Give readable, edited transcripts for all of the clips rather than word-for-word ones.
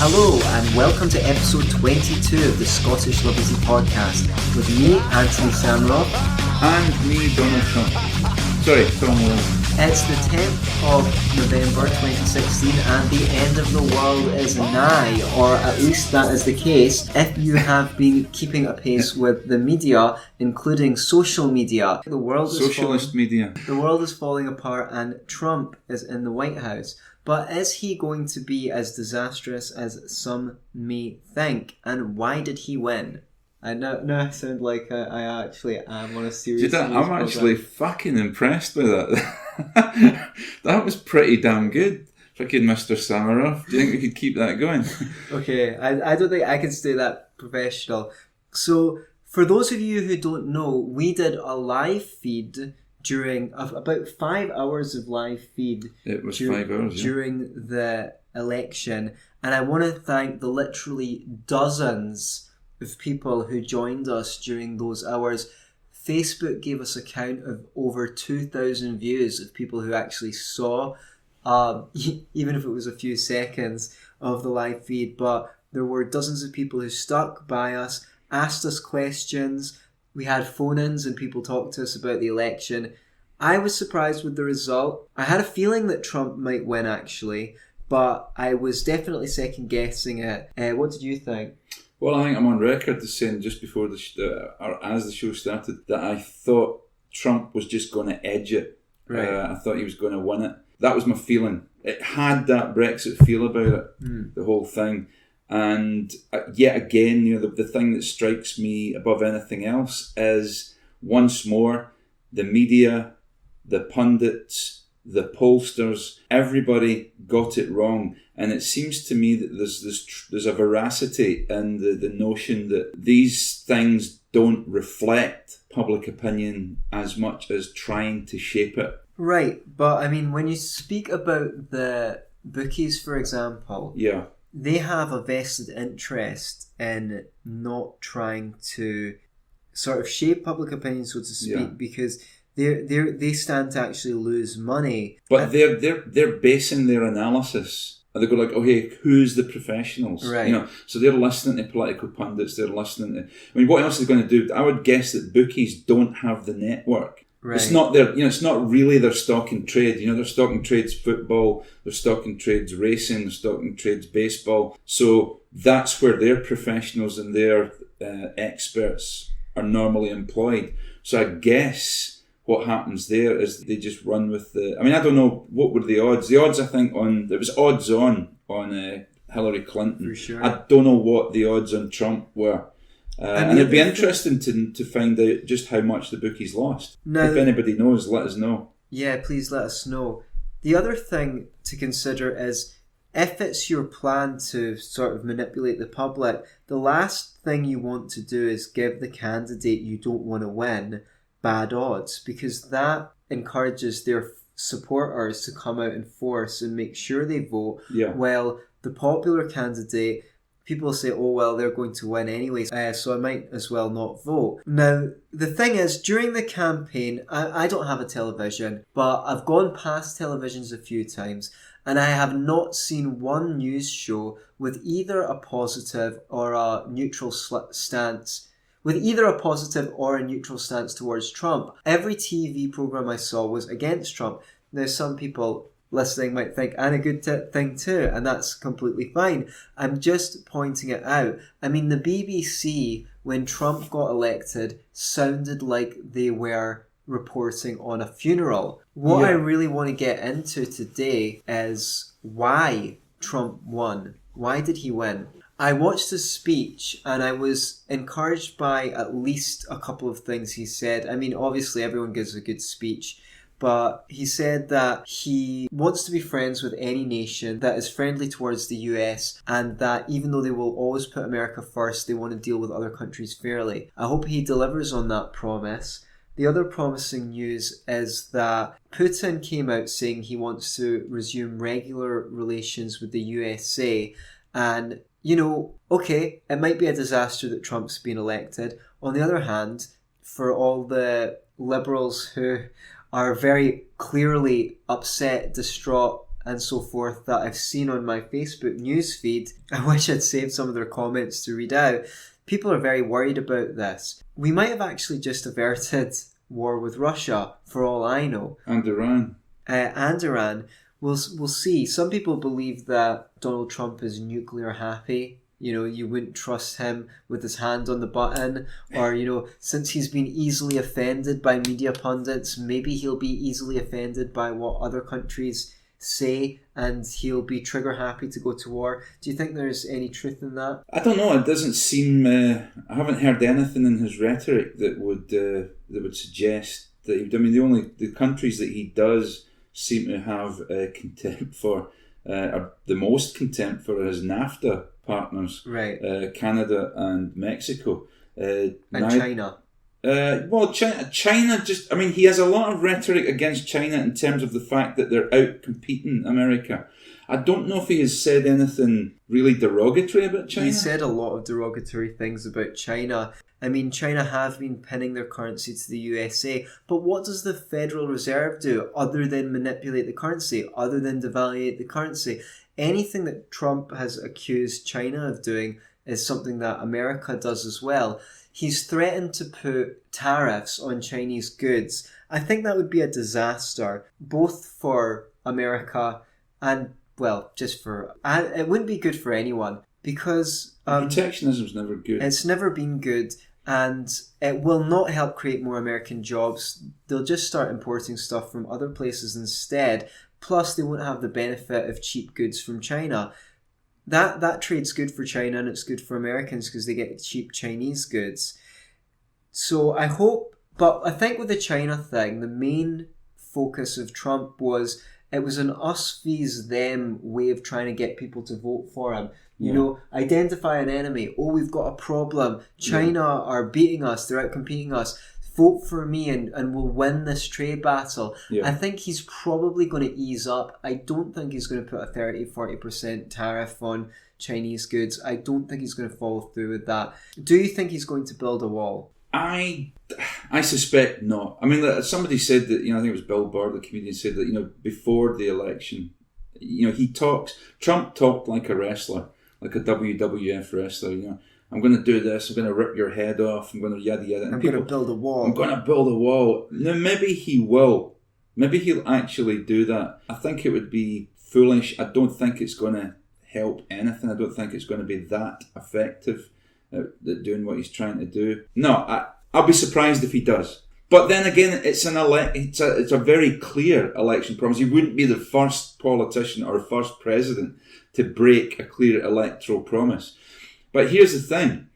Hello and welcome to episode 22 of the Scottish Liberty podcast with me, Antony Sammeroff. And me, Donald Trump. Sorry, Tom Wilson. It's the 10th of November 2016 and the end of the world is nigh, or at least that is the case if you have been keeping a pace with the media, including social media. The world is falling apart and Trump is in the White House. But is he going to be as disastrous as some may think? And why did he win? I know I sound like I actually am on a serious I'm actually fucking impressed by that. That was pretty damn good. Fucking Mr. Sammeroff. Do you think we could keep that going? Okay, I don't think I can stay that professional. So, for those of you who don't know, we did a live feed during about 5 hours of live feed. It was 5 hours, yeah. During the election. And I want to thank the literally dozens of people who joined us during those hours. Facebook gave us a count of over 2,000 views of people who actually saw, even if it was a few seconds of the live feed. But there were dozens of people who stuck by us, asked us questions. We had phone-ins and people talked to us about the election. I was surprised with the result. I had a feeling that Trump might win, actually, but I was definitely second-guessing it. What did you think? Well, I think I'm on record as saying just before as the show started that I thought Trump was just going to edge it. Right. I thought he was going to win it. That was my feeling. It had that Brexit feel about it, the whole thing. And yet again, the thing that strikes me above anything else is, once more, the media, the pundits, the pollsters, everybody got it wrong. And it seems to me that there's a veracity in the notion that these things don't reflect public opinion as much as trying to shape it. Right, but I mean, when you speak about the bookies, for example, yeah, they have a vested interest in not trying to sort of shape public opinion, so to speak, because they stand to actually lose money. But they're basing their analysis. And they go like, okay, who's the professionals? Right. So they're listening to political pundits. They're listening to. I mean, what else are they going to do? I would guess that bookies don't have the network. Right. It's not their, it's not really their stock in trade. Their stock in trade's football, their stock in trade's racing, their stock in trade's baseball. So that's where their professionals and their experts are normally employed. So I guess what happens there is they just run with the. I mean, I don't know what were the odds. The odds, I think, there was odds on Hillary Clinton. For sure. I don't know what the odds on Trump were. And it'd be interesting to find out just how much the bookies lost. Now, if anybody knows, let us know. Yeah, please let us know. The other thing to consider is, if it's your plan to sort of manipulate the public, the last thing you want to do is give the candidate you don't want to win bad odds, because that encourages their supporters to come out in force and make sure they vote. Yeah. Well, the popular candidate, people say, oh, well, they're going to win anyway, so I might as well not vote. Now, the thing is, during the campaign, I don't have a television, but I've gone past televisions a few times, and I have not seen one news show with either a positive or a neutral stance. Towards Trump. Every TV program I saw was against Trump. Now, some people listening might think, and a good thing too, and that's completely fine. I'm just pointing it out. I mean, the BBC, when Trump got elected, sounded like they were reporting on a funeral. What I really want to get into today is why Trump won. Why did he win? I watched his speech and I was encouraged by at least a couple of things he said. I mean, obviously everyone gives a good speech, but he said that he wants to be friends with any nation that is friendly towards the US, and that even though they will always put America first, they want to deal with other countries fairly. I hope he delivers on that promise. The other promising news is that Putin came out saying he wants to resume regular relations with the USA, and okay, it might be a disaster that Trump's been elected. On the other hand, for all the liberals who are very clearly upset, distraught, and so forth that I've seen on my Facebook newsfeed, I wish I'd saved some of their comments to read out. People are very worried about this. We might have actually just averted war with Russia, for all I know. And Iran. And Iran. We'll see. Some people believe that Donald Trump is nuclear happy. You know, you wouldn't trust him with his hand on the button. Or, you know, since he's been easily offended by media pundits, maybe he'll be easily offended by what other countries say and he'll be trigger happy to go to war. Do you think there's any truth in that? I don't know. It doesn't seem... I haven't heard anything in his rhetoric that would suggest that he would... I mean, the countries that he does seem to have contempt for, or the most contempt for, his NAFTA partners, right? Canada and Mexico, and China. China just... I mean, he has a lot of rhetoric against China in terms of the fact that they're out competing America. I don't know if he has said anything really derogatory about China. He said a lot of derogatory things about China. I mean, China have been pinning their currency to the USA, but what does the Federal Reserve do other than manipulate the currency, other than devaluate the currency? Anything that Trump has accused China of doing is something that America does as well. He's threatened to put tariffs on Chinese goods. I think that would be a disaster, both for America and, well, just for... it wouldn't be good for anyone, because... protectionism's never good. It's never been good, and it will not help create more American jobs. They'll just start importing stuff from other places instead, plus they won't have the benefit of cheap goods from China. That trade's good for China and it's good for Americans because they get cheap Chinese goods. So I hope, but I think with the China thing, the main focus of Trump was it was an us vs them way of trying to get people to vote for him. You know, identify an enemy. Oh, we've got a problem. China are beating us. They're out competing us. Vote for me and we'll win this trade battle. Yeah. I think he's probably going to ease up. I don't think he's going to put a 30-40% tariff on Chinese goods. I don't think he's going to follow through with that. Do you think he's going to build a wall? I suspect not. I mean, somebody said that, I think it was Bill Burr, the comedian, said that, before the election, Trump talked like a wrestler, like a WWF wrestler, I'm going to do this, I'm going to rip your head off, I'm going to yada yada. I'm going to build a wall. I'm going to build a wall. Now, maybe he will. Maybe he'll actually do that. I think it would be foolish. I don't think it's going to help anything. I don't think it's going to be that effective at doing what he's trying to do. No, I'll be surprised if he does. But then again, it's a very clear election promise. He wouldn't be the first politician or first president to break a clear electoral promise. But here's the thing.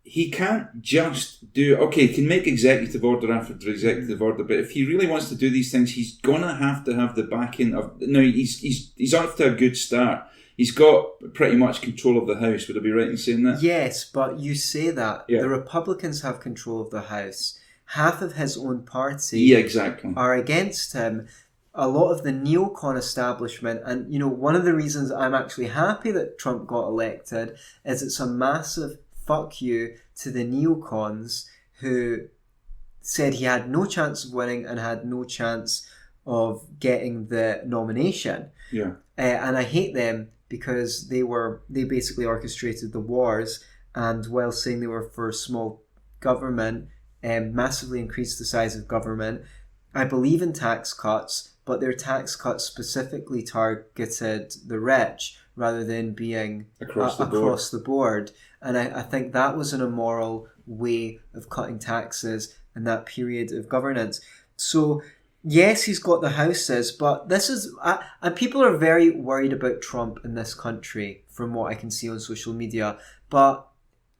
He can't just do... Okay, he can make executive order after executive order, but if he really wants to do these things, he's going to have the backing of... No, he's off to a good start. He's got pretty much control of the House. Would I be right in saying that? Yes, but you say that. Yeah. The Republicans have control of the House. Half of his own party are against him. A lot of the neocon establishment, and one of the reasons I'm actually happy that Trump got elected is it's a massive fuck you to the neocons who said he had no chance of winning and had no chance of getting the nomination. Yeah. And I hate them because they basically orchestrated the wars, and while saying they were for small government, massively increased the size of government. I believe in tax cuts, but their tax cuts specifically targeted the rich rather than being across the board. And I think that was an immoral way of cutting taxes in that period of governance. So, yes, he's got the houses, but this is... and people are very worried about Trump in this country, from what I can see on social media. But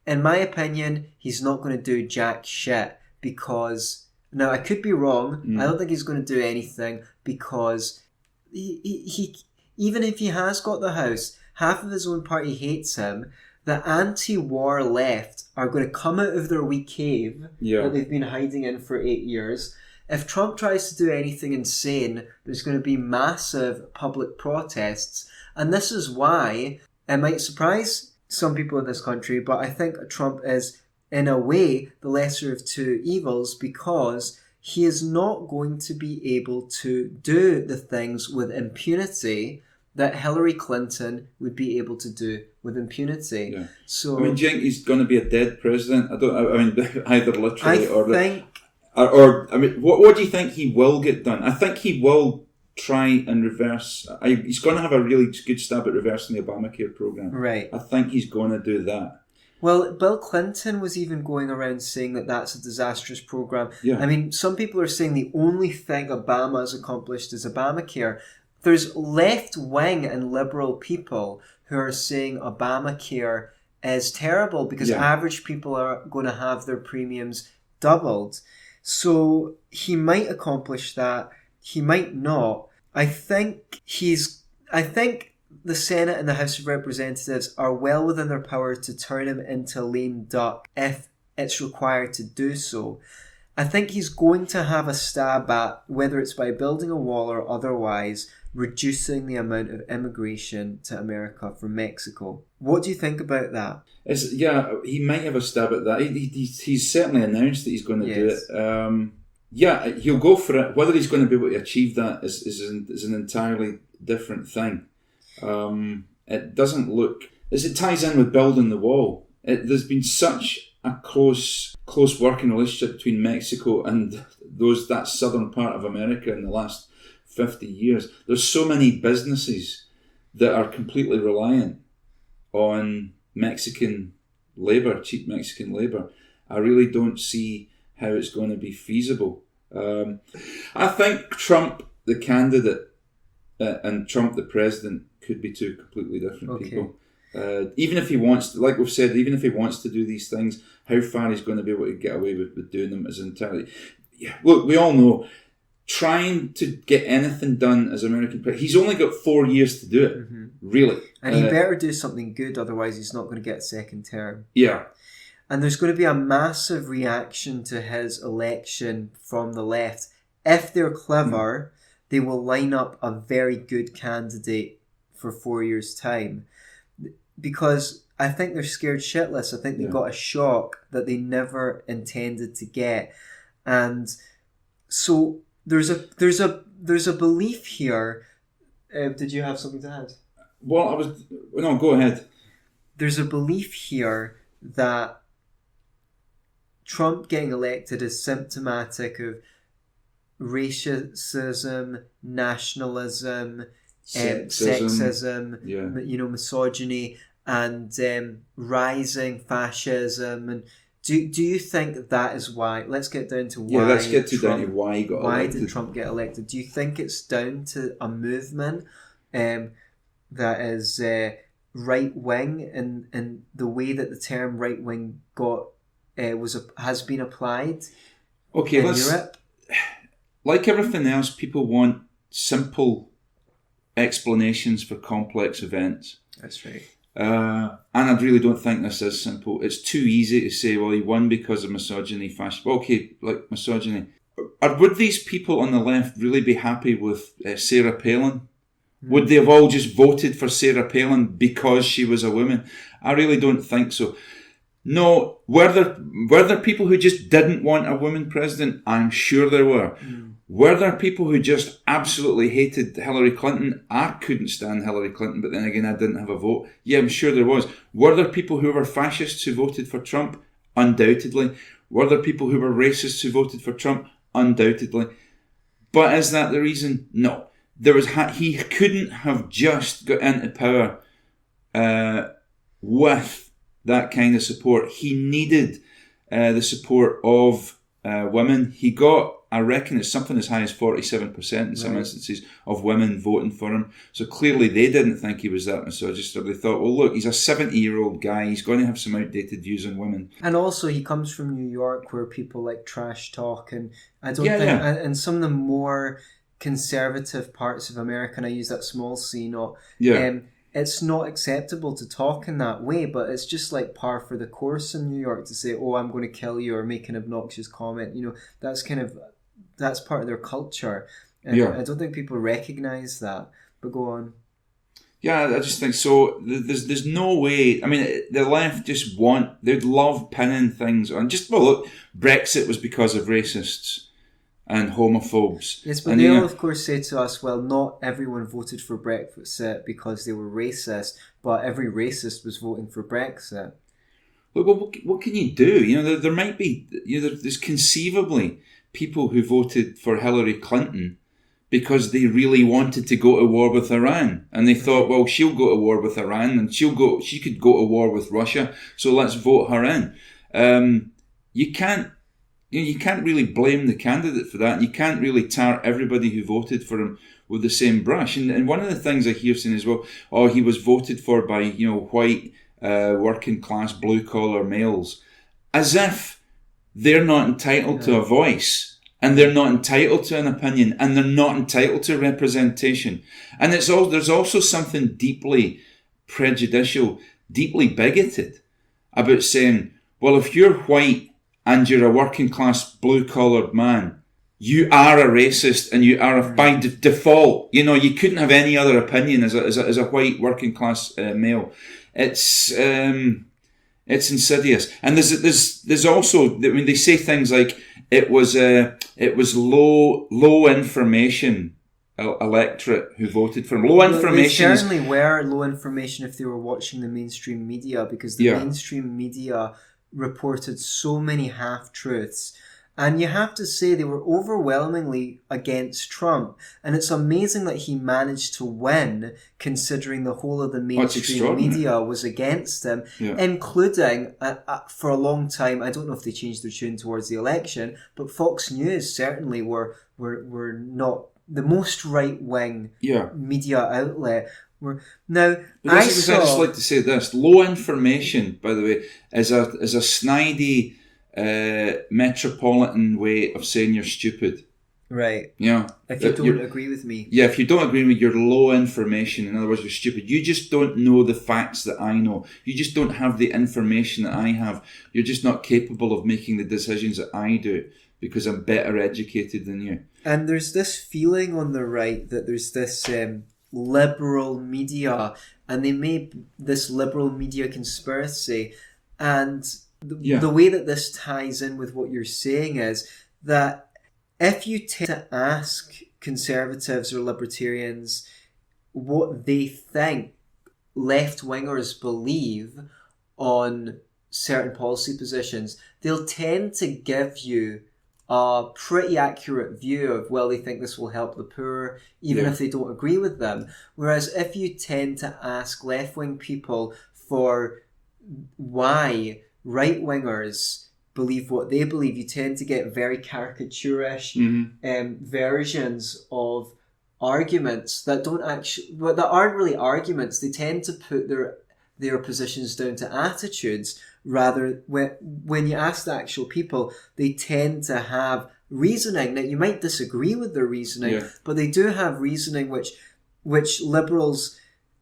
in my opinion, he's not going to do jack shit because... Now, I could be wrong. I don't think he's going to do anything because he even if he has got the House, half of his own party hates him. The anti-war left are going to come out of their wee cave that they've been hiding in for 8 years. If Trump tries to do anything insane, there's going to be massive public protests. And this is why it might surprise some people in this country, but I think Trump is, in a way, the lesser of two evils because he is not going to be able to do the things with impunity that Hillary Clinton would be able to do with impunity. Yeah. So, I mean, do you think he's going to be a dead president? I mean, either literally I mean, what do you think he will get done? I think he will try and reverse. He's going to have a really good stab at reversing the Obamacare program. Right. I think he's going to do that. Well, Bill Clinton was even going around saying that that's a disastrous program. Yeah. I mean, some people are saying the only thing Obama has accomplished is Obamacare. There's left-wing and liberal people who are saying Obamacare is terrible because average people are going to have their premiums doubled. So he might accomplish that. He might not. I think the Senate and the House of Representatives are well within their power to turn him into a lame duck if it's required to do so. I think he's going to have a stab at, whether it's by building a wall or otherwise, reducing the amount of immigration to America from Mexico. What do you think about that? He might have a stab at that. He's certainly announced that he's going to do it. He'll go for it. Whether he's going to be able to achieve that is an entirely different thing. It doesn't look... As it ties in with building the wall, there's been such a close working relationship between Mexico and that southern part of America in the last 50 years. There's so many businesses that are completely reliant on Mexican labour, cheap Mexican labour. I really don't see how it's going to be feasible. I think Trump, the candidate, and Trump, the president, could be two completely different people. Even if he wants to, like we've said, even if he wants to do these things, how far he's going to be able to get away with doing them is entirely... Look, we all know, trying to get anything done as American president, he's only got 4 years to do it, really. And he better do something good, otherwise he's not going to get a second term. Yeah. And there's going to be a massive reaction to his election from the left. If they're clever, they will line up a very good candidate for 4 years' time. Because I think they're scared shitless. I think they got a shock that they never intended to get. And so there's a belief here. Did you have something to add? Well, no, go ahead. There's a belief here that Trump getting elected is symptomatic of racism, nationalism, sexism, misogyny, and rising fascism. And do you think that is why? Let's get down to why. Yeah, let's get down to why he got elected. Why did Trump get elected? Do you think it's down to a movement that is right wing, and the way that the term right wing has been applied? Okay, in Europe? Like everything else, people want simple explanations for complex events. That's right. And I really don't think this is simple. It's too easy to say, well, he won because of misogyny, fascism. Okay, like misogyny. Would these people on the left really be happy with Sarah Palin? Would they have all just voted for Sarah Palin because she was a woman? I really don't think so. No, were there people who just didn't want a woman president? I'm sure there were. Were there people who just absolutely hated Hillary Clinton? I couldn't stand Hillary Clinton, but then again, I didn't have a vote. Yeah, I'm sure there was. Were there people who were fascists who voted for Trump? Undoubtedly. Were there people who were racists who voted for Trump? Undoubtedly. But is that the reason? No. He couldn't have just got into power with that kind of support. He needed the support of women. He got, I reckon it's something as high as 47% in some instances of women voting for him. So clearly they didn't think he was that misogynist, or they thought, well, look, he's a 70-year-old guy. He's going to have some outdated views on women. And also he comes from New York, where people like trash talk, and I don't think, and some of the more conservative parts of America, and I use that small c, it's not acceptable to talk in that way, but it's just like par for the course in New York to say, oh, I'm going to kill you, or make an obnoxious comment. That's part of their culture. And I don't think people recognise that. But go on. Yeah, I just think so. There's no way. I mean, the left they'd love pinning things on. Look, Brexit was because of racists. and homophobes. Yes, but and they'll of course say to us, well, not everyone voted for Brexit because they were racist, but every racist was voting for Brexit. Well, what can you do? There might be, there's conceivably people who voted for Hillary Clinton because they really wanted to go to war with Iran, and they thought, well, she'll go to war with Iran, and she could go to war with Russia, so let's vote her in. You can't really blame the candidate for that, and you can't really tar everybody who voted for him with the same brush. And one of the things I hear saying as well, he was voted for by white working class blue collar males, as if they're not entitled to a voice. And they're not entitled to an opinion, and they're not entitled to representation. And there's also something deeply prejudicial, deeply bigoted about saying, well, if you're white and you're a working class blue collared man, you are a racist, and you are by default. You couldn't have any other opinion as a white working class male. It's insidious. And there's also, they say things like, it was low information electorate who voted for him. Low information. They certainly were low information if they were watching the mainstream media, because the mainstream media reported so many half-truths. And you have to say they were overwhelmingly against Trump. And it's amazing that he managed to win, considering the whole of the mainstream media was against him, including, for a long time, I don't know if they changed their tune towards the election, but Fox News certainly were not the most right-wing media outlet. I just like to say this. Low information, by the way, is a snidey metropolitan way of saying you're stupid. Right. If you don't agree with me. Yeah, if you don't agree with me, you're low information. In other words, you're stupid. You just don't know the facts that I know. You just don't have the information that I have. You're just not capable of making the decisions that I do because I'm better educated than you. And there's this feeling on the right that there's this liberal media, and they made this liberal media conspiracy. And the way that this ties in with what you're saying is that if you tend to ask conservatives or libertarians what they think left-wingers believe on certain policy positions, they'll tend to give you a pretty accurate view of, well, they think this will help the poor, even if they don't agree with them. Whereas if you tend to ask left-wing people for why right-wingers believe what they believe, you tend to get very caricaturish versions of arguments that aren't really arguments. They tend to put their positions down to attitudes, rather when you ask the actual people, they tend to have reasoning. Now, you might disagree with their reasoning, but they do have reasoning which liberals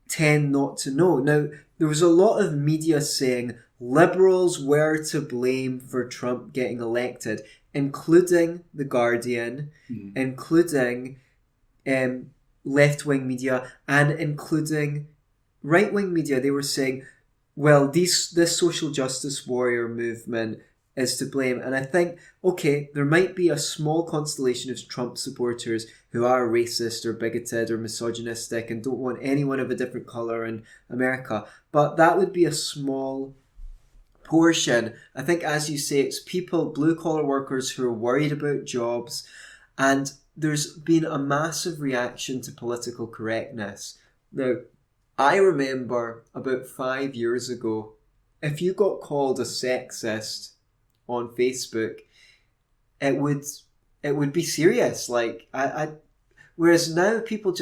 tend not to know. Now, there was a lot of media saying liberals were to blame for Trump getting elected, including The Guardian, including left-wing media, and including right-wing media. They were saying, well, this social justice warrior movement is to blame. And I think, okay, there might be a small constellation of Trump supporters who are racist or bigoted or misogynistic and don't want anyone of a different colour in America. But that would be a small portion. I think, as you say, it's people, blue-collar workers who are worried about jobs. And there's been a massive reaction to political correctness. Now, I remember about 5 years ago, if you got called a sexist on Facebook, it would be serious. Like whereas now people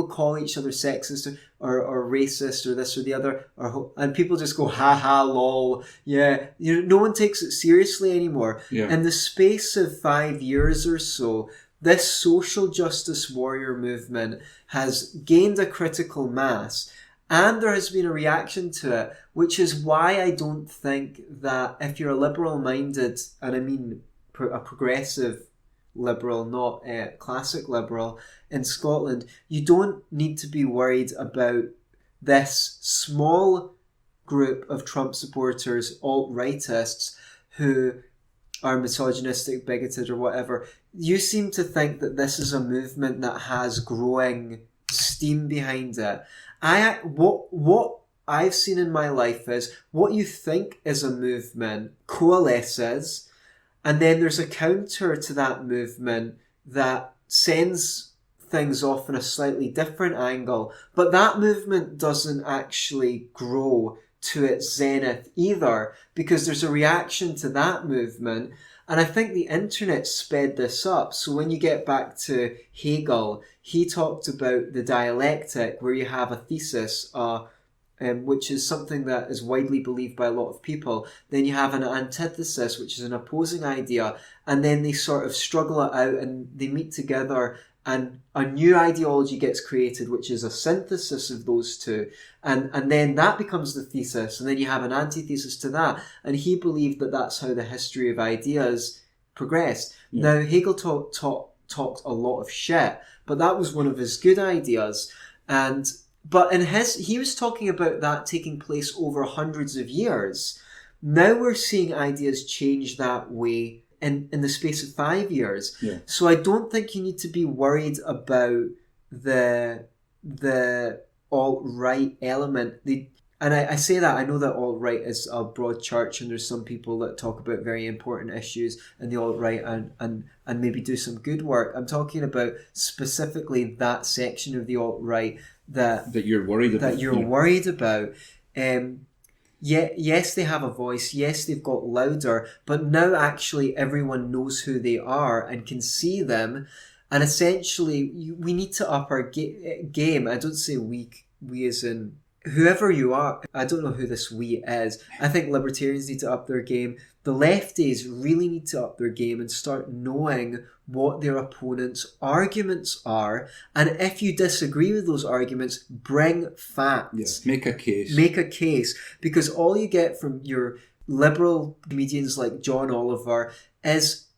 call each other sexist or racist or this or the other, and people just go ha ha lol. Yeah, no one takes it seriously anymore. Yeah. In the space of 5 years or so, this social justice warrior movement has gained a critical mass, and there has been a reaction to it, which is why I don't think that if you're a liberal-minded, and I mean a progressive liberal, not a classic liberal, in Scotland, you don't need to be worried about this small group of Trump supporters, alt-rightists, who are misogynistic, bigoted or whatever. you seem to think that this is a movement that has growing steam behind it. What I've seen in my life is what you think is a movement coalesces, and then there's a counter to that movement that sends things off in a slightly different angle, but that movement doesn't actually grow to its zenith either, because there's a reaction to that movement. And I think the internet sped this up. So when you get back to Hegel, he talked about the dialectic, where you have a thesis, which is something that is widely believed by a lot of people. Then you have an antithesis, which is an opposing idea. And then they sort of struggle it out and they meet together, and a new ideology gets created, which is a synthesis of those two. And then that becomes the thesis. And then you have an antithesis to that. And he believed that that's how the history of ideas progressed. Yeah. Now, Hegel talked a lot of shit, but that was one of his good ideas. But he was talking about that taking place over hundreds of years. Now we're seeing ideas change that way in the space of 5 years. Yeah. So I don't think you need to be worried about the alt-right element. And I say that, I know that alt-right is a broad church, and there's some people that talk about very important issues in the alt-right and maybe do some good work. I'm talking about specifically that section of the alt-right that you're worried about. Yes, they have a voice. Yes, they've got louder. But now actually everyone knows who they are and can see them. And essentially, we need to up our game. I don't say we as in whoever you are. I don't know who this we is. I think libertarians need to up their game. The lefties really need to up their game and start knowing what their opponents' arguments are. And if you disagree with those arguments, bring facts. Yes, make a case. Make a case. Because all you get from your liberal comedians like John Oliver is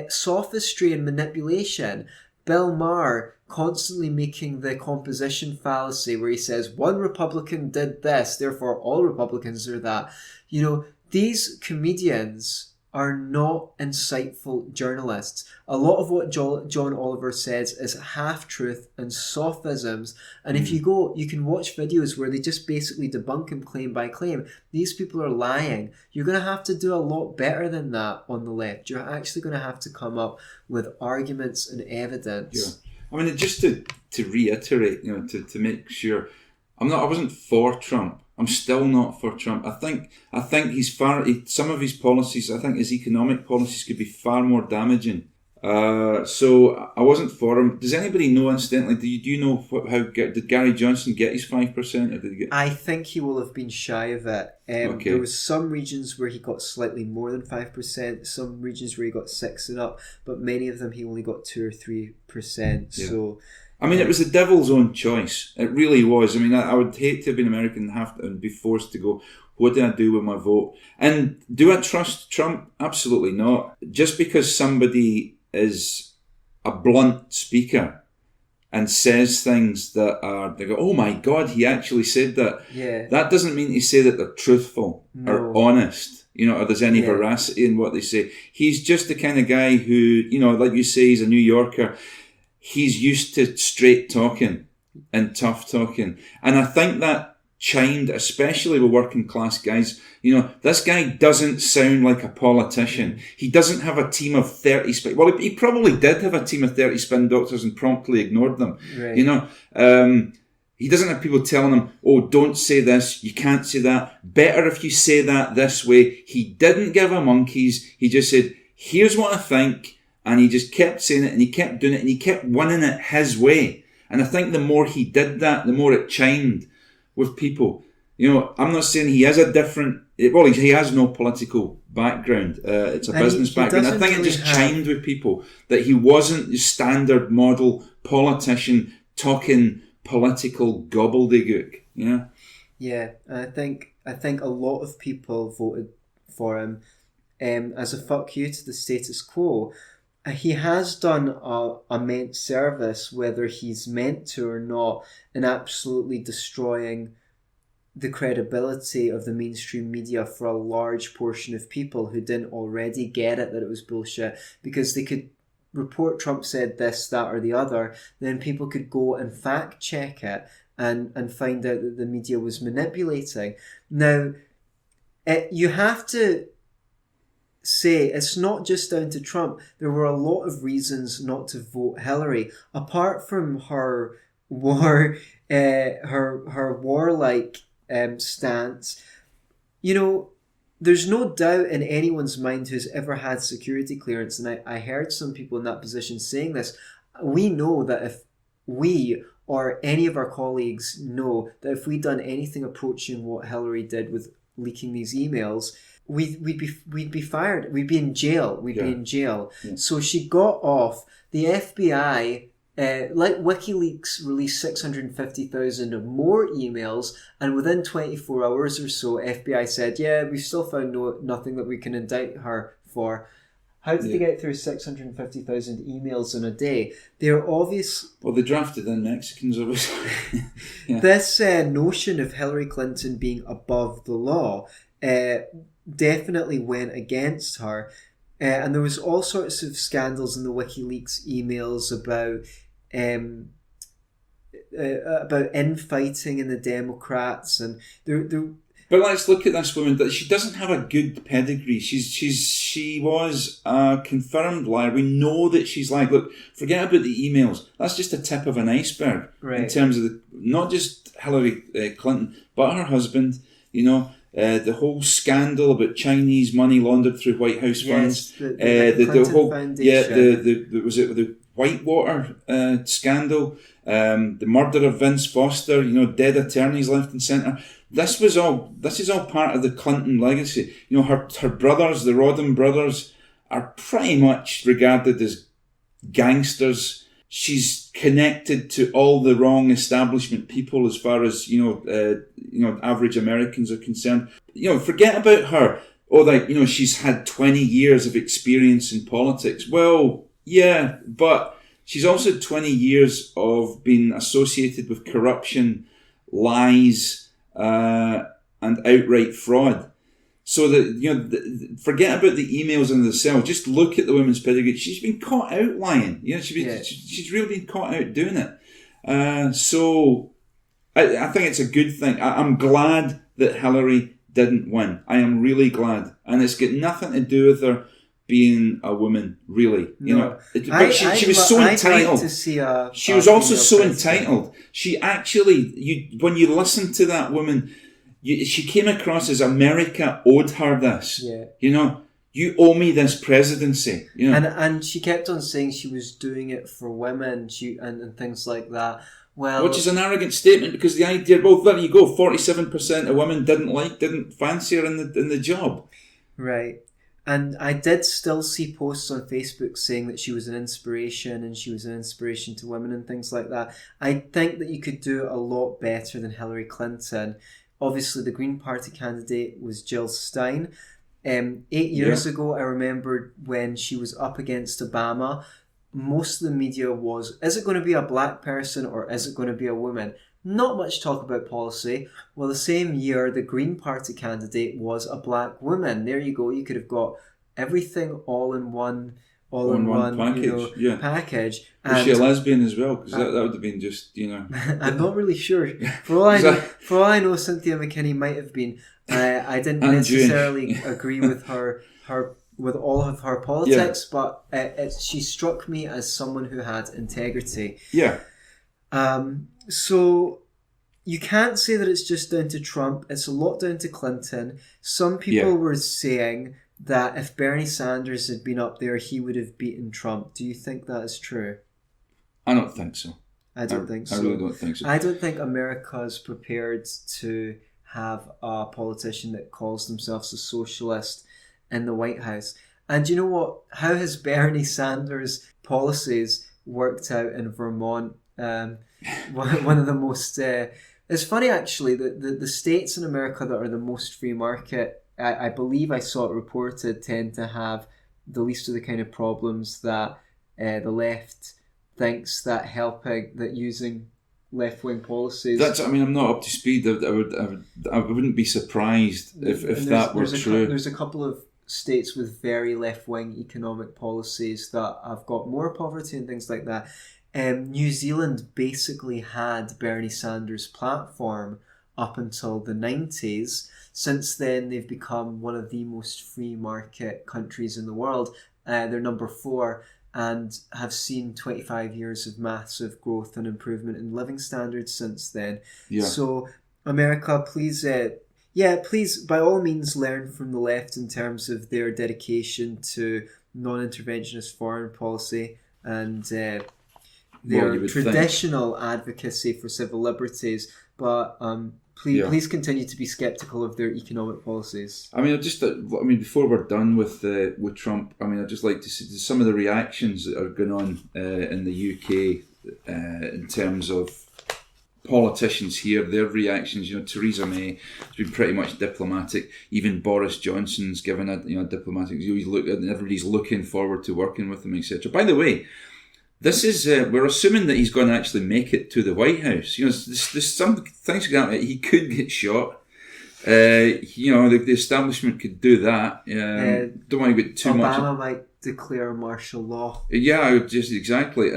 sophistry and manipulation. Bill Maher constantly making the composition fallacy where he says one Republican did this, therefore all Republicans are that. You know, these comedians are not insightful journalists. A lot of what John Oliver says is half-truth and sophisms. And if you go, you can watch videos where they just basically debunk him claim by claim. These people are lying. You're going to have to do a lot better than that on the left. You're actually going to have to come up with arguments and evidence. Yeah. I mean, just to reiterate, you know, to make sure, I wasn't for Trump. I'm still not for Trump. I think some of his policies, I think his economic policies could be far more damaging. So I wasn't for him. Does anybody know, incidentally, do you know did Gary Johnson get his 5%? Or did he get... I think he will have been shy of it. Okay. There was some regions where he got slightly more than 5%, some regions where he got 6 and up, but many of them he only got 2 or 3%. Yeah. So... I mean, it was the devil's own choice. It really was. I mean, I would hate to have been American and be forced to go, what do I do with my vote? And do I trust Trump? Absolutely not. Just because somebody is a blunt speaker and says things they go, oh my God, he actually said that. Yeah. That doesn't mean to say that they're truthful or honest, you know, or there's any veracity in what they say. He's just the kind of guy who, you know, like you say, he's a New Yorker. He's used to straight talking and tough talking. And I think that chimed, especially with working class guys. You know, this guy doesn't sound like a politician. He doesn't have a team of 30 spin. Well, he probably did have a team of 30 spin doctors and promptly ignored them. Right. You know, he doesn't have people telling him, oh, don't say this, you can't say that. Better if you say that this way. He didn't give a monkeys. He just said, here's what I think. And he just kept saying it and he kept doing it and he kept winning it his way. And I think the more he did that, the more it chimed with people. You know, I'm not saying he has a different... Well, he has no political background. It's a business background. I think it just chimed with people that he wasn't the standard model politician talking political gobbledygook. Yeah. Yeah, I think a lot of people voted for him as a fuck you to the status quo. He has done a immense service, whether he's meant to or not, in absolutely destroying the credibility of the mainstream media for a large portion of people who didn't already get it, that it was bullshit, because they could report Trump said this, that, or the other, then people could go and fact check it and find out that the media was manipulating. Now, you have to say it's not just down to Trump. There were a lot of reasons not to vote Hillary, apart from her her warlike stance. You know, there's no doubt in anyone's mind who's ever had security clearance, and I heard some people in that position saying this. We know that if we or any of our colleagues know that if we'd done anything approaching what Hillary did with leaking these emails, we'd be fired. We'd be in jail. We'd be in jail. Yeah. So she got off. The FBI, like WikiLeaks, released 650,000 more emails, and within 24 hours or so, FBI said, "Yeah, we've still found nothing that we can indict her for." How did they get through 650,000 emails in a day? They're obvious. Well, they drafted in Mexicans, obviously. Yeah. This notion of Hillary Clinton being above the law definitely went against her. And there was all sorts of scandals in the WikiLeaks emails about infighting in the Democrats, and But let's look at this woman. That she doesn't have a good pedigree. She was a confirmed liar. We know that she's lied. Look, forget about the emails. That's just a tip of an iceberg in terms of not just Hillary Clinton, but her husband. You know, the whole scandal about Chinese money laundered through White House funds. The whole Foundation. Was it the Whitewater scandal? The murder of Vince Foster. You know, dead attorneys left and centre. This is all part of the Clinton legacy. You know, her brothers, the Rodham brothers, are pretty much regarded as gangsters. She's connected to all the wrong establishment people as far as average Americans are concerned. You know, forget about her. She's had 20 years of experience in politics. Well, yeah, but she's also 20 years of being associated with corruption, lies, and outright fraud. So that forget about the emails in the cell. Just look at the woman's pedigree. She's been caught out lying. You know, she's really been caught out doing it. So I think it's a good thing. I'm glad that Hillary didn't win. I am really glad, and it's got nothing to do with her being a woman, really. You know, but she was so entitled. Like to see she was also so entitled. She actually, when you listen to that woman, she came across as America owed her this. Yeah. You know, you owe me this presidency. You know, and she kept on saying she was doing it for women. And things like that. Well, which is an arrogant statement, because the idea, well, there you go, 47% of women didn't fancy her in the job. Right. And I did still see posts on Facebook saying that she was an inspiration and she was an inspiration to women and things like that. I think that you could do a lot better than Hillary Clinton. Obviously, the Green Party candidate was Jill Stein. 8 years ago, I remember when she was up against Obama, most of the media was, is it going to be a black person or is it going to be a woman? Not much talk about policy. Well, the same year, the Green Party candidate was a black woman. There you go. You could have got everything all in one package. Package. Was she a lesbian as well? Because that would have been just, you know. I'm not really sure. For all I know, Cynthia McKinney might have been. I didn't necessarily agree with her with all of her politics, but she struck me as someone who had integrity. Yeah. So you can't say that it's just down to Trump. It's a lot down to Clinton. Some people were saying that if Bernie Sanders had been up there, he would have beaten Trump. Do you think that is true? I don't think so. I don't think so. I really don't think so. I don't think America's prepared to have a politician that calls themselves a socialist in the White House. And you know what? How has Bernie Sanders' policies worked out in Vermont? One of the most... it's funny, actually, that the states in America that are the most free market, I believe I saw it reported, tend to have the least of the kind of problems that the left thinks that using left-wing policies... I'm not up to speed. I wouldn't be surprised if that were true. There's a couple of states with very left-wing economic policies that have got more poverty and things like that. New Zealand basically had Bernie Sanders' platform up until the 90s. Since then, they've become one of the most free market countries in the world. They're number 4 and have seen 25 years of massive growth and improvement in living standards since then. Yeah. So, America, please, please, by all means, learn from the left in terms of their dedication to non-interventionist foreign policy and their traditional advocacy for civil liberties, but please continue to be skeptical of their economic policies. I mean, before we're done with Trump, I mean, I'd just like to see some of the reactions that are going on in the UK in terms of politicians here, their reactions. You know, Theresa May has been pretty much diplomatic. Even Boris Johnson's given a diplomatic view. Everybody's looking forward to working with him, etc. By the way, this is we're assuming that he's going to actually make it to the White House. You know, there's some things going on. He could get shot. The establishment could do that. Don't want to get too much. Obama might declare martial law. Yeah, just exactly.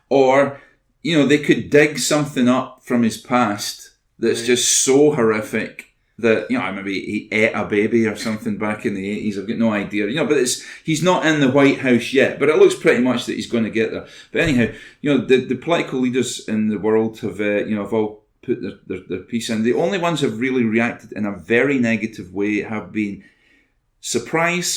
Or they could dig something up from his past that's just so horrific that, maybe he ate a baby or something back in the 80s. I've got no idea. But he's not in the White House yet, but it looks pretty much that he's going to get there. But anyhow, the political leaders in the world have all put their piece in. The only ones who have really reacted in a very negative way have been, surprise,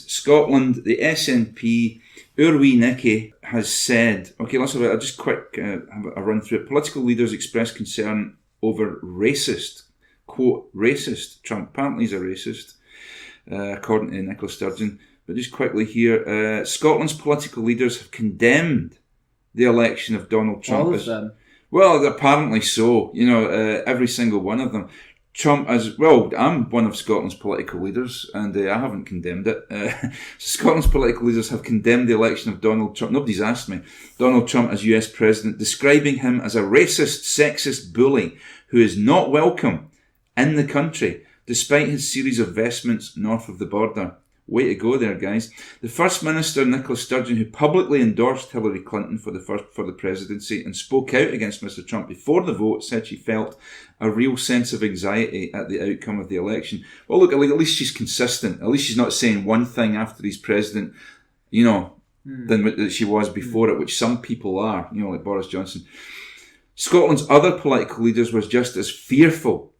Scotland, the SNP, Urwi Nicky has said, okay, let's have a just quick have a run through it. Political leaders express concern over racist, quote, racist Trump. Apparently he's a racist, according to Nicola Sturgeon. But just quickly here, Scotland's political leaders have condemned the election of Donald Trump. All of them? Well, apparently so. Every single one of them. Trump, I'm one of Scotland's political leaders, and I haven't condemned it. Scotland's political leaders have condemned the election of Donald Trump. Nobody's asked me. Donald Trump as US president, describing him as a racist, sexist bully who is not welcome in the country, despite his series of vestments north of the border. Way to go there, guys. The First Minister, Nicola Sturgeon, who publicly endorsed Hillary Clinton for the presidency and spoke out against Mr. Trump before the vote, said she felt a real sense of anxiety at the outcome of the election. Well, look, at least she's consistent. At least she's not saying one thing after he's president, than that she was before it, which some people are, like Boris Johnson. Scotland's other political leaders were just as fearful.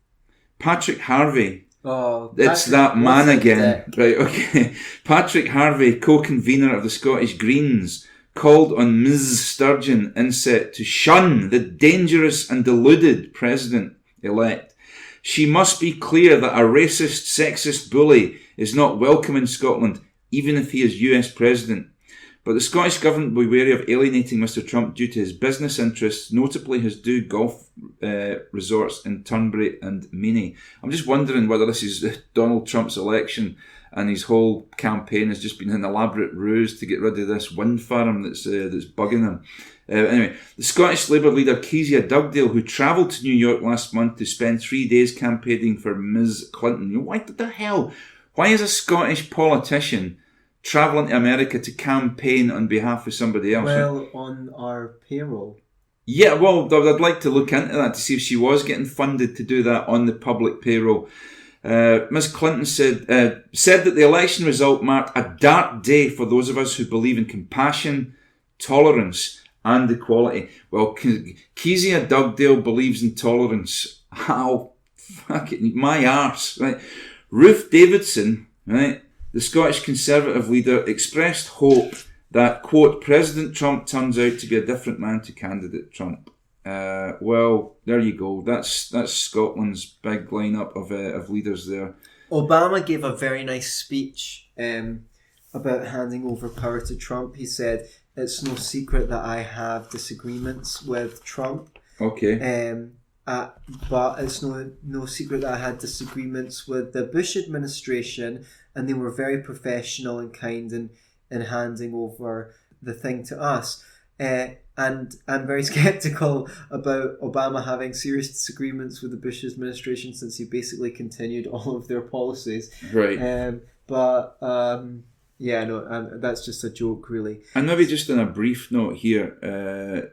Patrick Harvey... Oh, it's that man again. Right, okay. Patrick Harvey, co-convener of the Scottish Greens, called on Ms. Sturgeon inset to shun the dangerous and deluded president-elect. She must be clear that a racist, sexist bully is not welcome in Scotland, even if he is US president. But the Scottish Government will be wary of alienating Mr. Trump due to his business interests, notably his two golf resorts in Turnberry and Meaney. I'm just wondering whether this is Donald Trump's election and his whole campaign has just been an elaborate ruse to get rid of this wind farm that's bugging him. Anyway, the Scottish Labour leader Kezia Dugdale, who travelled to New York last month to spend 3 days campaigning for Ms. Clinton. What the hell? Why is a Scottish politician travelling to America to campaign on behalf of somebody else? Well, on our payroll. Yeah, well, I'd like to look into that to see if she was getting funded to do that on the public payroll. Ms. Clinton said that the election result marked a dark day for those of us who believe in compassion, tolerance and equality. Well, Kezia Dugdale believes in tolerance. How? Fucking my arse. Right? Ruth Davidson, right? The Scottish Conservative leader expressed hope that, quote, President Trump turns out to be a different man to candidate Trump. Well, there you go. That's Scotland's big lineup of leaders there. Obama gave a very nice speech about handing over power to Trump. He said, it's no secret that I have disagreements with Trump. Okay. But it's no secret that I had disagreements with the Bush administration, and they were very professional and kind in handing over the thing to us. And I'm very skeptical about Obama having serious disagreements with the Bush administration, since he basically continued all of their policies. Right. That's just a joke, really. And maybe just on a brief note here,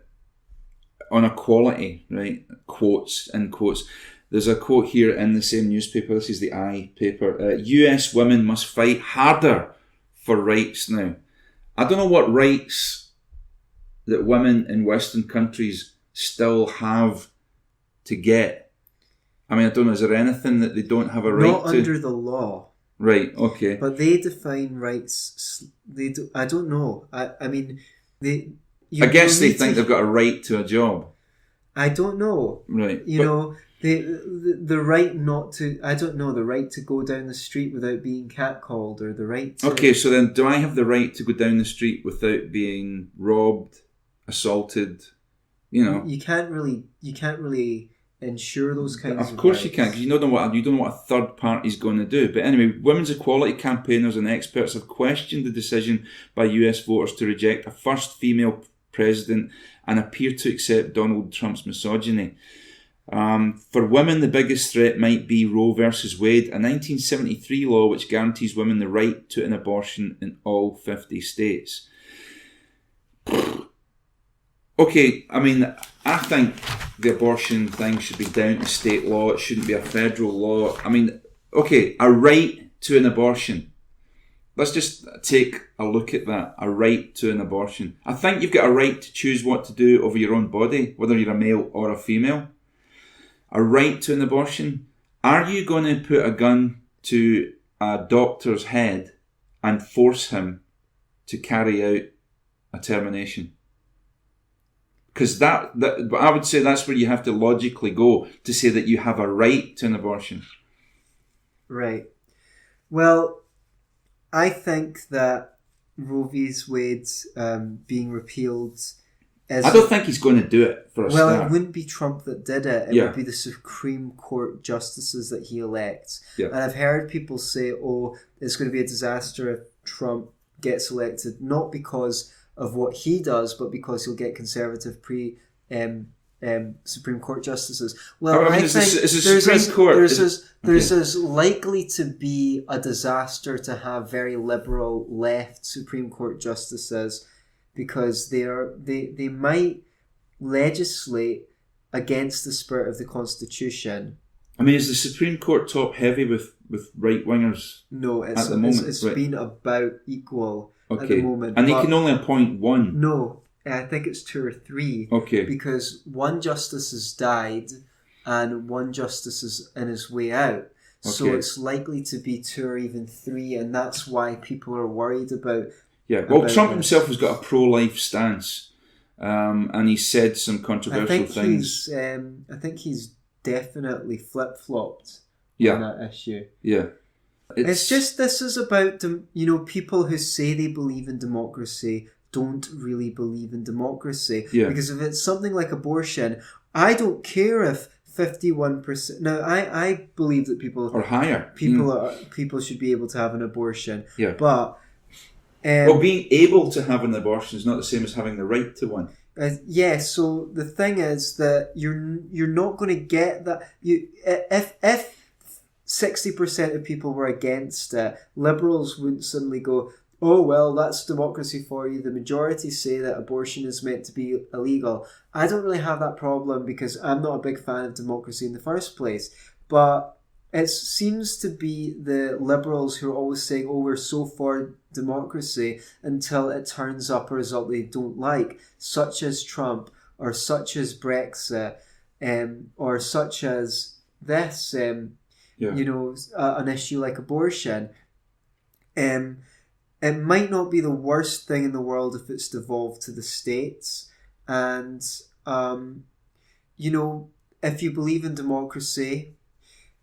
on equality, right? Quotes, in quotes. There's a quote here in the same newspaper. This is the I paper. US women must fight harder for rights now. I don't know what rights that women in Western countries still have to get. I mean, I don't know, is there anything that they don't have a right Not to? under the law. Right, okay. But they define rights, I don't know. I mean, I guess they think they've got a right to a job. I don't know. Right. The right not to, I don't know, the right to go down the street without being catcalled, or the right to... Okay, so then do I have the right to go down the street without being robbed, assaulted, You can't really ensure those kinds of Of course rights. you can, because you don't know what a third party's going to do. But anyway, women's equality campaigners and experts have questioned the decision by US voters to reject a first female president and appear to accept Donald Trump's misogyny. For women, the biggest threat might be Roe versus Wade, a 1973 law which guarantees women the right to an abortion in all 50 states. Okay, I mean, I think the abortion thing should be down to state law. It shouldn't be a federal law. I mean, okay, a right to an abortion. Let's just take a look at that. A right to an abortion. I think you've got a right to choose what to do over your own body, whether you're a male or a female. A right to an abortion. Are you going to put a gun to a doctor's head and force him to carry out a termination? Because but I would say that's where you have to logically go to say that you have a right to an abortion. Right. Well, I think that Roe v. Wade being repealed... I don't think he's going to do it for a start. Well, it wouldn't be Trump that did it. It would be the Supreme Court justices that he elects. Yeah. And I've heard people say, it's going to be a disaster if Trump gets elected, not because of what he does, but because he'll get conservative Supreme Court justices. Well, I think there's as likely to be a disaster to have very liberal left Supreme Court justices, because they might legislate against the spirit of the Constitution. I mean, is the Supreme Court top heavy with right-wingers? No, at the moment? It's been about equal at the moment. And they can only appoint one? No, I think it's 2 or 3. Okay. Because one justice has died and one justice is in his way out. Okay. So it's likely to be 2 or even 3, and that's why people are worried about... Yeah, well, Trump himself has got a pro-life stance, and he said some controversial things. I think he's definitely flip-flopped on that issue. Yeah. It's just, this is about, people who say they believe in democracy don't really believe in democracy. Yeah. Because if it's something like abortion, I don't care if 51%... Now, I believe that people... Or higher. People should be able to have an abortion. Yeah. But... being able to have an abortion is not the same as having the right to one. So the thing is that you're not going to get that. If 60% of people were against it, liberals wouldn't suddenly go, oh, well, that's democracy for you. The majority say that abortion is meant to be illegal. I don't really have that problem because I'm not a big fan of democracy in the first place. But it seems to be the liberals who are always saying, we're so for democracy, until it turns up a result they don't like, such as Trump, or such as Brexit, or such as this, an issue like abortion. It might not be the worst thing in the world if it's devolved to the states. And, if you believe in democracy,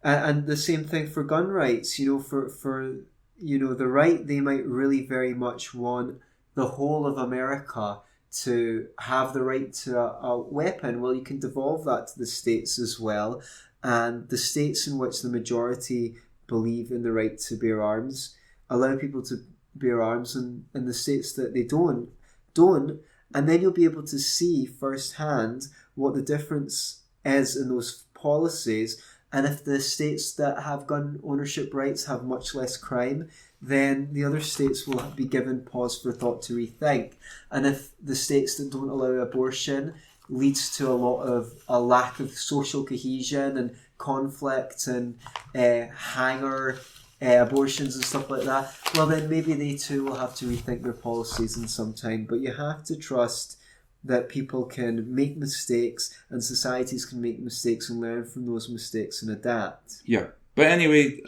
and the same thing for gun rights, for the right, they might really very much want the whole of America to have the right to a weapon. Well, you can devolve that to the states as well. And the states in which the majority believe in the right to bear arms allow people to bear arms, and in the states that they don't, And then you'll be able to see firsthand what the difference is in those policies. And if the states that have gun ownership rights have much less crime, then the other states will be given pause for thought to rethink. And if the states that don't allow abortion leads to a lack of social cohesion and conflict and hanger abortions and stuff like that, well then maybe they too will have to rethink their policies in some time. But you have to trust that people can make mistakes and societies can make mistakes and learn from those mistakes and adapt. Yeah. But anyway,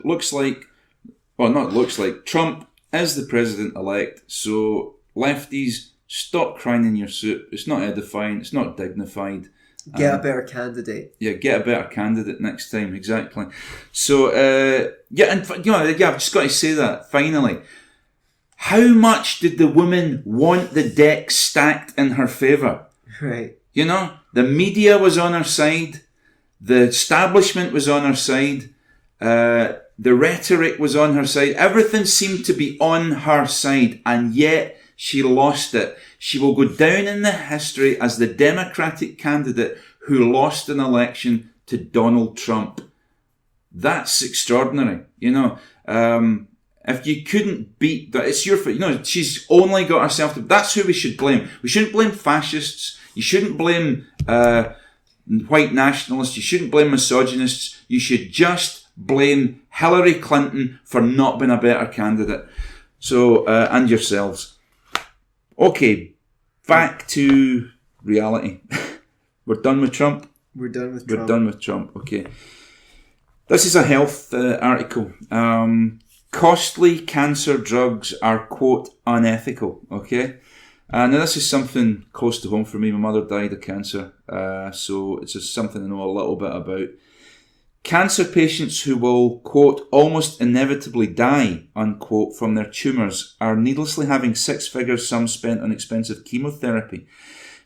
Trump is the president-elect, so lefties, stop crying in your soup. It's not edifying, it's not dignified. Get a better candidate. Yeah, get a better candidate next time, exactly. So, I've just got to say that, finally. How much did the woman want the deck stacked in her favour? Right. The media was on her side, the establishment was on her side, the rhetoric was on her side, everything seemed to be on her side, and yet she lost it. She will go down in the history as the Democratic candidate who lost an election to Donald Trump. That's extraordinary, If you couldn't beat that, it's your fault. She's only got herself to. That's who we should blame. We shouldn't blame fascists. You shouldn't blame white nationalists. You shouldn't blame misogynists. You should just blame Hillary Clinton for not being a better candidate. So, and yourselves. Okay, back to reality. We're done with Trump? We're done with Trump. Okay. This is a health article. Costly cancer drugs are, quote, unethical. Okay. Now this is something close to home for me. My mother died of cancer. So it's just something I know a little bit about. Cancer patients who will, quote, almost inevitably die, unquote, from their tumours are needlessly having six-figure sums spent on expensive chemotherapy.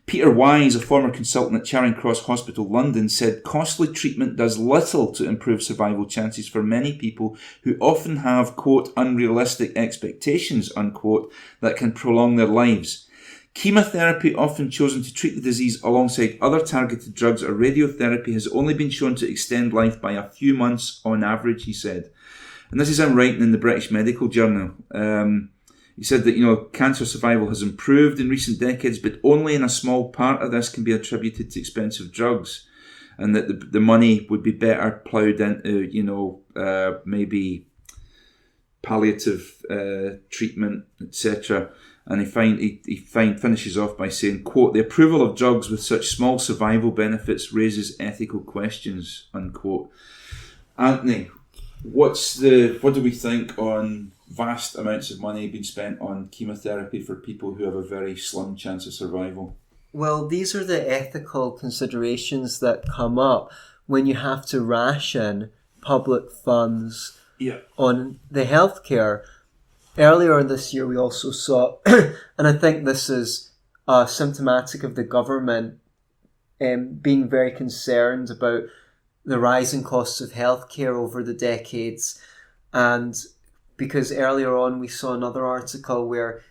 Peter Wise, a former consultant at Charing Cross Hospital, London, said costly treatment does little to improve survival chances for many people who often have, quote, unrealistic expectations, unquote, that can prolong their lives. Chemotherapy, often chosen to treat the disease alongside other targeted drugs or radiotherapy, has only been shown to extend life by a few months on average, he said. And this is him writing in the British Medical Journal. He said that, cancer survival has improved in recent decades, but only in a small part of this can be attributed to expensive drugs. And that the money would be better ploughed into, maybe palliative treatment, etc. And he finishes off by saying, quote, the approval of drugs with such small survival benefits raises ethical questions, unquote. Antony, what do we think on vast amounts of money being spent on chemotherapy for people who have a very slim chance of survival? Well, these are the ethical considerations that come up when you have to ration public funds on the healthcare. Earlier this year, we also saw, and I think this is symptomatic of the government being very concerned about the rising costs of healthcare over the decades. And because earlier on, we saw another article where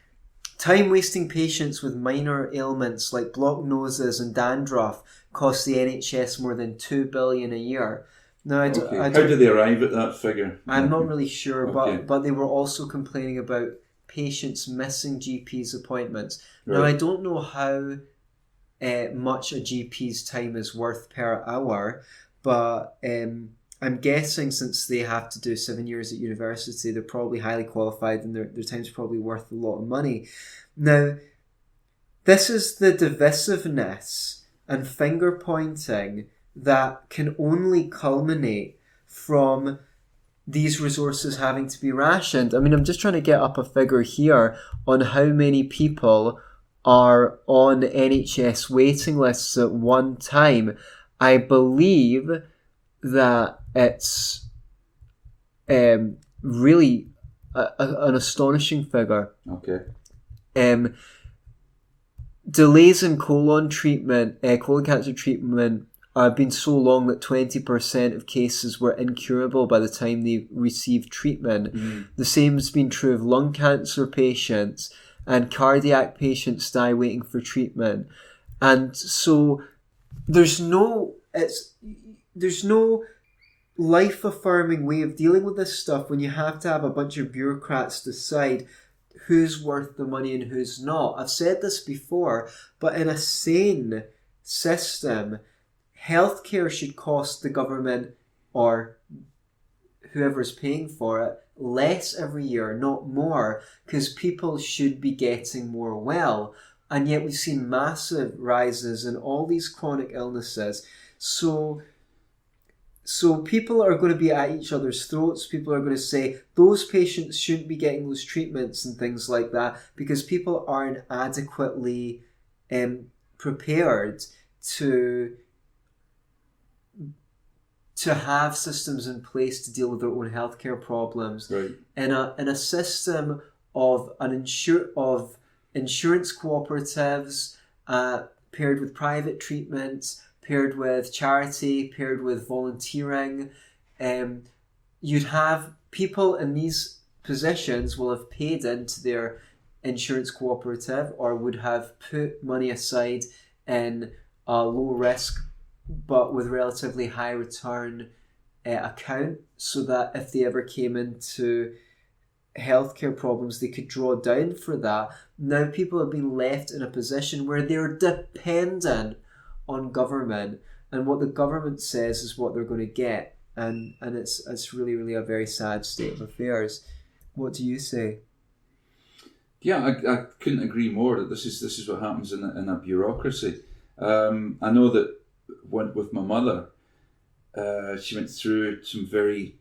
time-wasting patients with minor ailments like blocked noses and dandruff cost the NHS more than $2 billion a year. Now, how did they arrive at that figure? I'm not really sure, but they were also complaining about patients missing GP's appointments. Right. Now, I don't know how much a GP's time is worth per hour, but I'm guessing since they have to do 7 years at university, they're probably highly qualified and their time's probably worth a lot of money. Now, this is the divisiveness and finger-pointing that can only culminate from these resources having to be rationed. I mean, I'm just trying to get up a figure here on how many people are on NHS waiting lists at one time. I believe that it's really an astonishing figure. Okay. Delays in colon cancer treatment have been so long that 20% of cases were incurable by the time they received treatment. The same has been true of lung cancer patients. and cardiac patients die waiting for treatment. And so there's no life-affirming way of dealing with this stuff when you have to have a bunch of bureaucrats decide who's worth the money and who's not. I've said this before, but in a sane system, healthcare should cost the government or whoever's paying for it less every year, not more, because people should be getting more well. And yet we've seen massive rises in all these chronic illnesses. So people are going to be at each other's throats. People are going to say those patients shouldn't be getting those treatments and things like that because people aren't adequately prepared to have systems in place to deal with their own healthcare problems. Right. In a system of insurance cooperatives paired with private treatments, paired with charity, paired with volunteering, you'd have people in these positions will have paid into their insurance cooperative or would have put money aside in a low risk but with relatively high return account, so that if they ever came into healthcare problems, they could draw down for that. Now people have been left in a position where they're dependent on government, and what the government says is what they're going to get, and it's really, really a very sad state of affairs. What do you say? Yeah, I couldn't agree more that this is what happens in a bureaucracy. I know that with my mother, she went through some very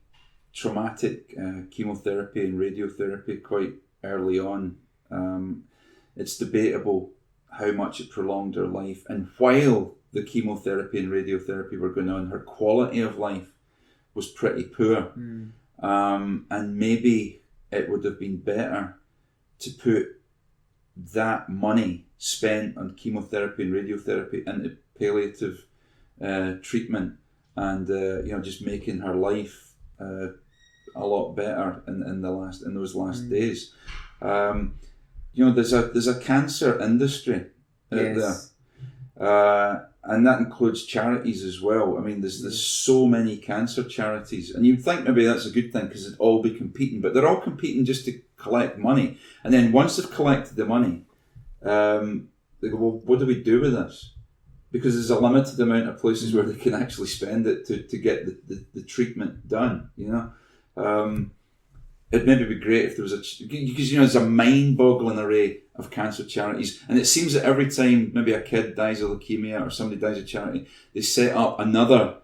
traumatic chemotherapy and radiotherapy quite early on. It's debatable how much it prolonged her life, and while the chemotherapy and radiotherapy were going on, her quality of life was pretty poor. And maybe it would have been better to put that money spent on chemotherapy and radiotherapy into palliative treatment and just making her life a lot better in those last days. There's a cancer industry out there, and that includes charities as well. I mean, there's so many cancer charities, and you'd think maybe that's a good thing because they'd all be competing, but they're all competing just to collect money. And then once they've collected the money, they go, well, what do we do with this? Because there's a limited amount of places where they can actually spend it to get the treatment done, It'd maybe be great if there was because there's a mind-boggling array of cancer charities, and it seems that every time maybe a kid dies of leukemia or somebody dies of charity, they set up another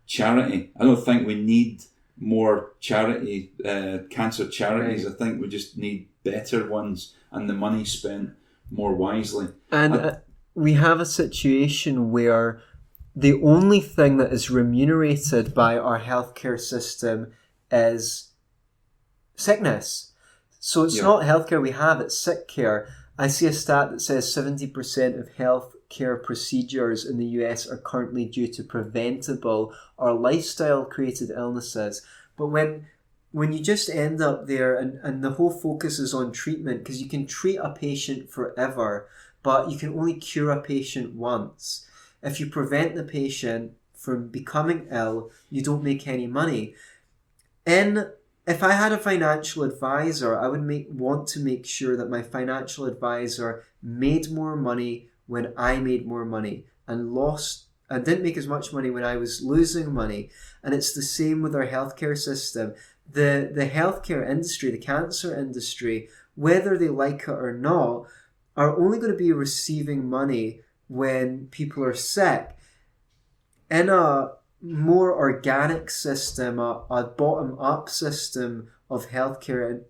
charity. I don't think we need more charity cancer charities. Right. I think we just need better ones and the money spent more wisely. And we have a situation where the only thing that is remunerated by our healthcare system is sickness. So it's not healthcare we have, it's sick care. I see a stat that says 70% of healthcare procedures in the US are currently due to preventable or lifestyle-created illnesses. But when you just end up there and the whole focus is on treatment, because you can treat a patient forever, but you can only cure a patient once. If you prevent the patient from becoming ill, you don't make any money. If I had a financial advisor, I would want to make sure that my financial advisor made more money when I made more money and didn't make as much money when I was losing money. And it's the same with our healthcare system. The healthcare industry, the cancer industry, whether they like it or not, are only going to be receiving money when people are sick. In a more organic system, a bottom-up system of healthcare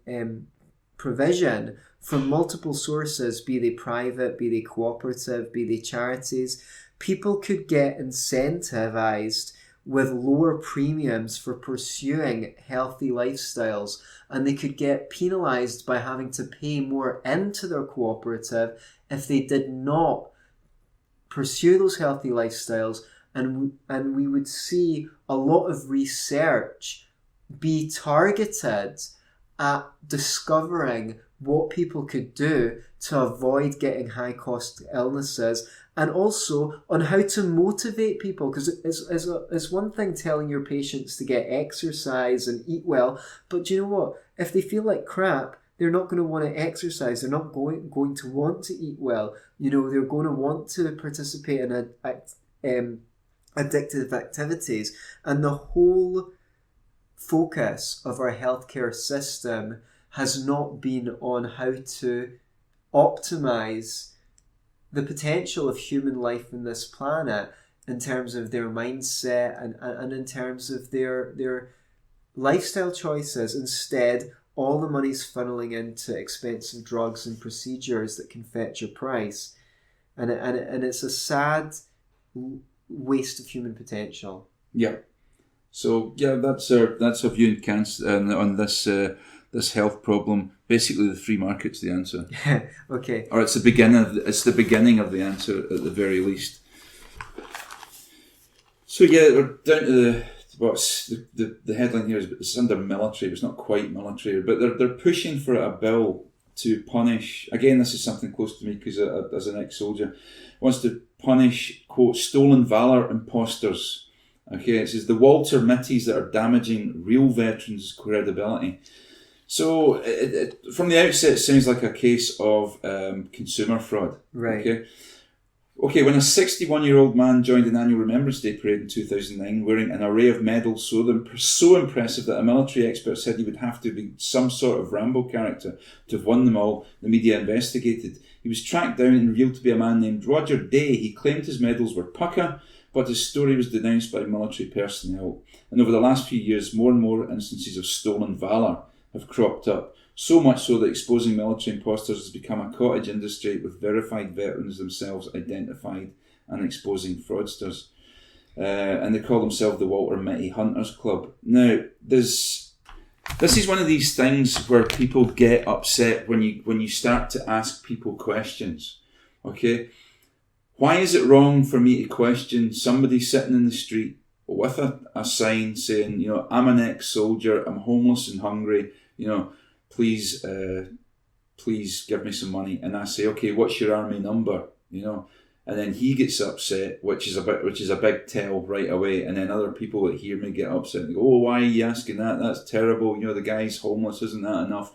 provision from multiple sources, be they private, be they cooperative, be they charities, people could get incentivized with lower premiums for pursuing healthy lifestyles, and they could get penalized by having to pay more into their cooperative if they did not pursue those healthy lifestyles. And we would see a lot of research be targeted at discovering what people could do to avoid getting high cost illnesses, and also on how to motivate people, because it's one thing telling your patients to get exercise and eat well, but you know what, if they feel like crap, they're not going to want to exercise, they're not going to want to eat well, they're going to want to participate in addictive activities. And the whole focus of our healthcare system has not been on how to optimize the potential of human life in this planet in terms of their mindset and in terms of their lifestyle choices. Instead, all the money's funneling into expensive drugs and procedures that can fetch a price, and it's a sad waste of human potential. Yeah. So yeah, that's our view on cancer on this health problem. Basically, the free market's the answer. Okay. Or it's the beginning of the answer at the very least. So yeah, we're down to the headline here is it's under military. It's not quite military, but they're pushing for a bill to punish. Again, this is something close to me because as an ex-soldier, wants to punish, quote, stolen valour imposters. Okay, it says the Walter Mitties that are damaging real veterans' credibility. So from the outset, it sounds like a case of consumer fraud. Right. Okay, when a 61-year-old man joined an annual Remembrance Day parade in 2009 wearing an array of medals so impressive that a military expert said he would have to be some sort of Rambo character to have won them all, the media investigated. He was tracked down and revealed to be a man named Roger Day. He claimed his medals were pucka, but his story was denounced by military personnel. And over the last few years, more and more instances of stolen valour have cropped up. So much so that exposing military imposters has become a cottage industry, with verified veterans themselves identified and exposing fraudsters. And they call themselves the Walter Mitty Hunters Club. Now, this is one of these things where people get upset when you start to ask people questions. Okay? Why is it wrong for me to question somebody sitting in the street with a sign saying, I'm an ex-soldier, I'm homeless and hungry, please give me some money. And I say, okay, what's your army number? And then he gets upset, which is a big tell right away. And then other people that hear me get upset and go, oh, why are you asking that? That's terrible. The guy's homeless. Isn't that enough?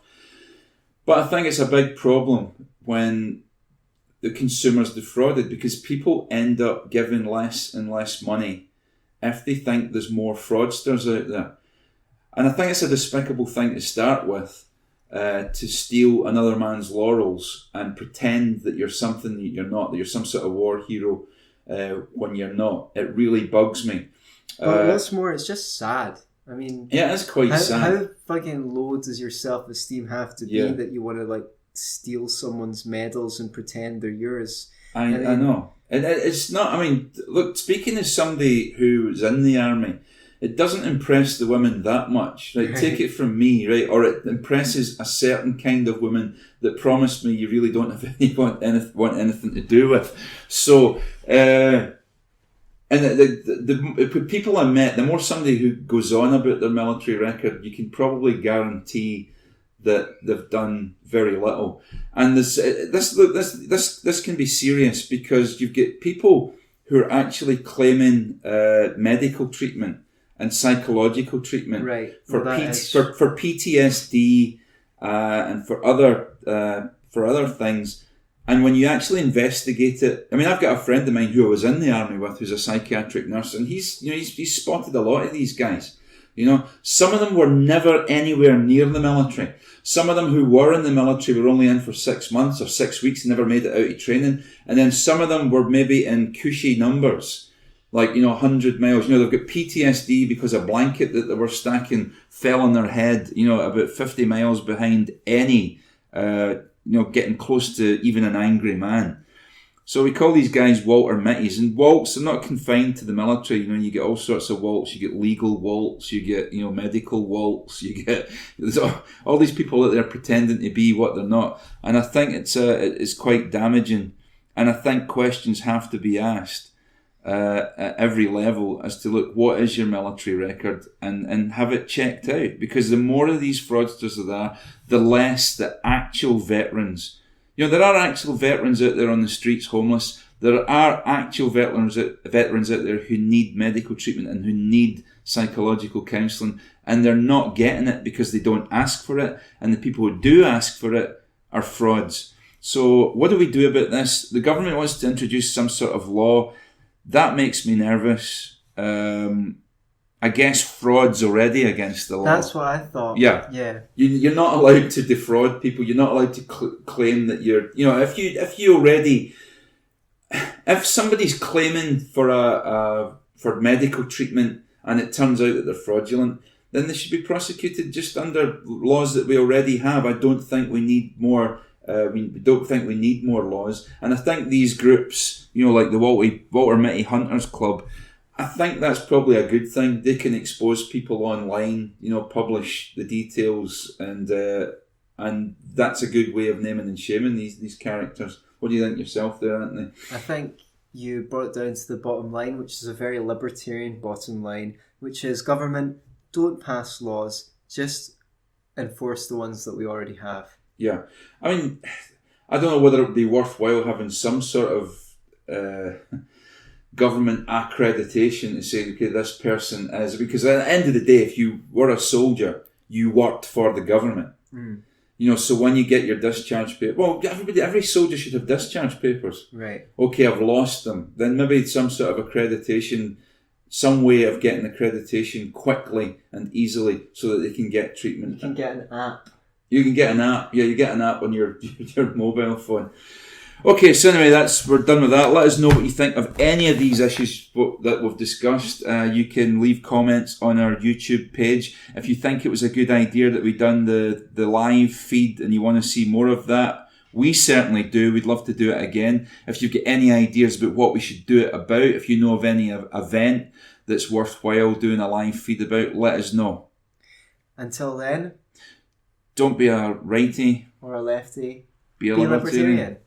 But I think it's a big problem when the consumer's defrauded, because people end up giving less and less money if they think there's more fraudsters out there. And I think it's a despicable thing to start with, to steal another man's laurels and pretend that you're something that you're not, that you're some sort of war hero when you're not. It really bugs me. But what's more, it's just sad. I mean, yeah, it's quite sad. How fucking low does your self-esteem have to be that you want to steal someone's medals and pretend they're yours? I know. And it's not, look, speaking as somebody who was in the army, it doesn't impress the women that much, right? Take it from me, right? Or it impresses a certain kind of woman that promise me you really don't have want anything to do with. So, and the people I met, the more somebody who goes on about their military record, you can probably guarantee that they've done very little. And this can be serious, because you get people who are actually claiming medical treatment and psychological treatment for PTSD and for other things. And when you actually investigate it, I've got a friend of mine who I was in the army with, who's a psychiatric nurse, and he's spotted a lot of these guys. Some of them were never anywhere near the military. Some of them who were in the military were only in for 6 months or 6 weeks and never made it out of training. And then some of them were maybe in cushy numbers, 100 miles. They've got PTSD because a blanket that they were stacking fell on their head, about 50 miles behind any, getting close to even an angry man. So we call these guys Walter Mitties. And waltz are not confined to the military. You get all sorts of waltz. You get legal waltz. You get, medical waltz. You get all these people that they're pretending to be what they're not. And I think it's quite damaging. And I think questions have to be asked at every level as to, look, what is your military record, and have it checked out. Because the more of these fraudsters there are, the less the actual veterans You know, there are actual veterans out there on the streets homeless. There are actual veterans out there who need medical treatment and who need psychological counselling, and they're not getting it because they don't ask for it, and the people who do ask for it are frauds. So what do we do about this? The government wants to introduce some sort of law. That makes me nervous. I guess fraud's already against the law. That's what I thought. Yeah. Yeah. You're not allowed to defraud people. You're not allowed to claim that you're, you know, if somebody's claiming for medical treatment and it turns out that they're fraudulent, then they should be prosecuted just under laws that we already have. I don't think we need more. We don't think we need more laws. And I think these groups, you know, like the Walter Mitty Hunters Club, I think that's probably a good thing. They can expose people online, you know, publish the details, and that's a good way of naming and shaming these characters. What do you think yourself there, Antony? I think you brought it down to the bottom line, which is a very libertarian bottom line, which is government, don't pass laws, just enforce the ones that we already have. Yeah. I mean, I don't know whether it would be worthwhile having some sort of government accreditation to say, okay, this person is, because at the end of the day, if you were a soldier, you worked for the government. You know, so when you get your discharge paper, well, every soldier should have discharge papers. Right. Okay, I've lost them. Then maybe some sort of accreditation, some way of getting accreditation quickly and easily so that they can get treatment. You can get an app. You can get an app. Yeah, you get an app on your mobile phone. Okay, so anyway, we're done with that. Let us know what you think of any of these issues that we've discussed. You can leave comments on our YouTube page. If you think it was a good idea that we've done the live feed and you want to see more of that, we certainly do. We'd love to do it again. If you've got any ideas about what we should do it about, if you know of any event that's worthwhile doing a live feed about, let us know. Until then, don't be a righty or a lefty. Be a libertarian.